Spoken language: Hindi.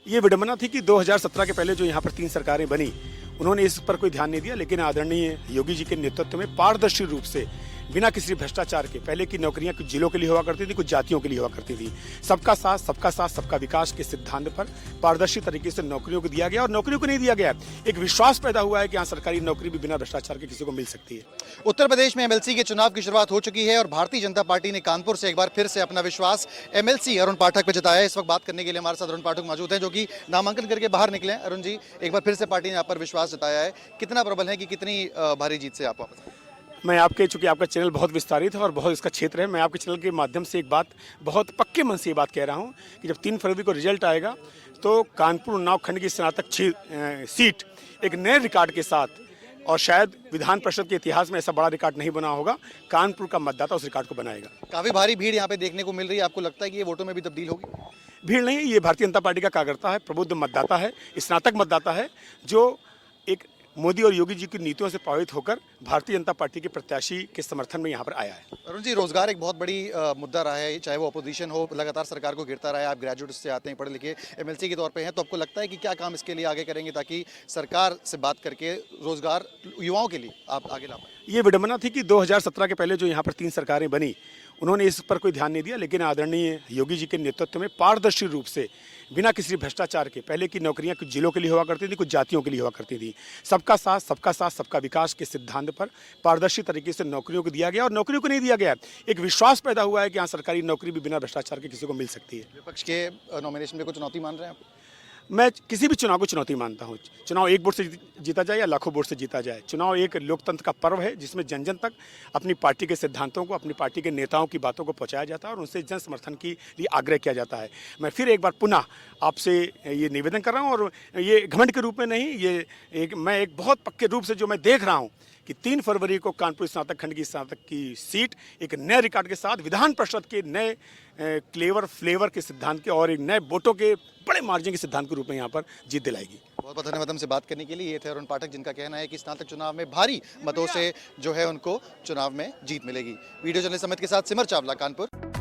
ये विडंबना थी कि 2017 के पहले जो यहाँ पर 3 सरकारें बनी, उन्होंने इस पर कोई ध्यान नहीं दिया। लेकिन आदरणीय योगी जी के नेतृत्व में पारदर्शी रूप से बिना किसी भ्रष्टाचार के, पहले की नौकरियां कुछ जिलों के लिए हुआ करती थी, कुछ जातियों के लिए हुआ करती थी, सबका साथ सबका विकास के सिद्धांत पर पारदर्शी तरीके से नौकरियों को दिया गया और नौकरियों को नहीं दिया गया। एक विश्वास पैदा हुआ है कि यहाँ सरकारी नौकरी भी बिना भ्रष्टाचार के किसी को मिल सकती है। उत्तर प्रदेश में एमएलसी के चुनाव की शुरुआत हो चुकी है और भारतीय जनता पार्टी ने कानपुर से एक बार फिर से अपना विश्वास एमएलसी अरुण पाठक पे जताया है। इस वक्त बात करने के लिए हमारे साथ अरुण पाठक मौजूद हैं, जो कि नामांकन करके बाहर निकले हैं। अरुण जी, एक बार फिर से पार्टी ने यहाँ पर विश्वास जताया है, कितना प्रबल है कि कितनी भारी जीत से आप वापस? मैं आपके, चूंकि आपका चैनल बहुत विस्तारित है और बहुत इसका क्षेत्र है, मैं आपके चैनल के माध्यम से एक बात बहुत पक्के मन से ये बात कह रहा हूँ कि जब 3 फरवरी को रिजल्ट आएगा तो कानपुर उन्नाव खंड की स्नातक सीट एक नए रिकॉर्ड के साथ, और शायद विधान परिषद के इतिहास में ऐसा बड़ा रिकॉर्ड नहीं बना होगा, कानपुर का मतदाता उस रिकॉर्ड को बनाएगा। काफी भारी भीड़ यहाँ पे देखने को मिल रही है, आपको लगता है कि ये वोटों में भी तब्दील होगी? भीड़ नहीं, ये भारतीय जनता पार्टी का कार्यकर्ता है, प्रबुद्ध मतदाता है, स्नातक मतदाता है, जो एक मोदी और योगी जी की नीतियों से प्रभावित होकर भारतीय जनता पार्टी के प्रत्याशी के समर्थन में यहाँ पर आया है। अरुण जी, रोजगार एक बहुत बड़ी मुद्दा रहा है, चाहे वो अपोजिशन हो, लगातार सरकार को घेरता रहा है। आप ग्रेजुएट से आते हैं, पढ़े लिखे, एमएलसी के तौर पे हैं, तो आपको लगता है कि क्या काम इसके लिए आगे करेंगे ताकि सरकार से बात करके रोजगार युवाओं के लिए आप आगे ला पाएं? ये विडंबना थी कि 2017 के पहले जो यहाँ पर 3 सरकारें बनी, उन्होंने इस पर कोई ध्यान नहीं दिया। लेकिन आदरणीय योगी जी के नेतृत्व में पारदर्शी रूप से बिना किसी भ्रष्टाचार के, पहले की नौकरियां कुछ जिलों के लिए हुआ करती थी, कुछ जातियों के लिए हुआ करती थी, सबका साथ सबका विकास के सिद्धांत पर पारदर्शी तरीके से नौकरियों को दिया गया और नौकरियों को नहीं दिया गया। एक विश्वास पैदा हुआ है कि यहाँ सरकारी नौकरी भी बिना भ्रष्टाचार के किसी को मिल सकती है। विपक्ष के नॉमिनेशन में कुछ चुनौती मान रहे हैं आप? मैं किसी भी चुनाव को चुनौती मानता हूँ। चुनाव एक वोट से जीता जाए या लाखों वोट से जीता जाए, चुनाव एक लोकतंत्र का पर्व है जिसमें जन जन तक अपनी पार्टी के सिद्धांतों को, अपनी पार्टी के नेताओं की बातों को पहुँचाया जाता है और उनसे जन समर्थन के लिए आग्रह किया जाता है। मैं फिर एक बार पुनः आपसे ये निवेदन कर रहा हूँ, और ये घमंड के रूप में नहीं, ये मैं एक बहुत पक्के रूप से जो मैं देख रहा हूँ कि 3 फरवरी को कानपुर स्नातक खंड की स्नातक की सीट एक नए रिकॉर्ड के साथ, विधान परिषद के नए फ्लेवर के सिद्धांत के और एक नए वोटों के बड़े मार्जिन के सिद्धांत के रूप में यहाँ पर जीत दिलाएगी। बहुत बहुत धन्यवाद हमसे बात करने के लिए। ये थे अरुण पाठक, जिनका कहना है कि स्नातक चुनाव में भारी मतों से जो है उनको चुनाव में जीत मिलेगी। वीडियो जर्नलिस्ट अमित के साथ सिमर चावला, कानपुर।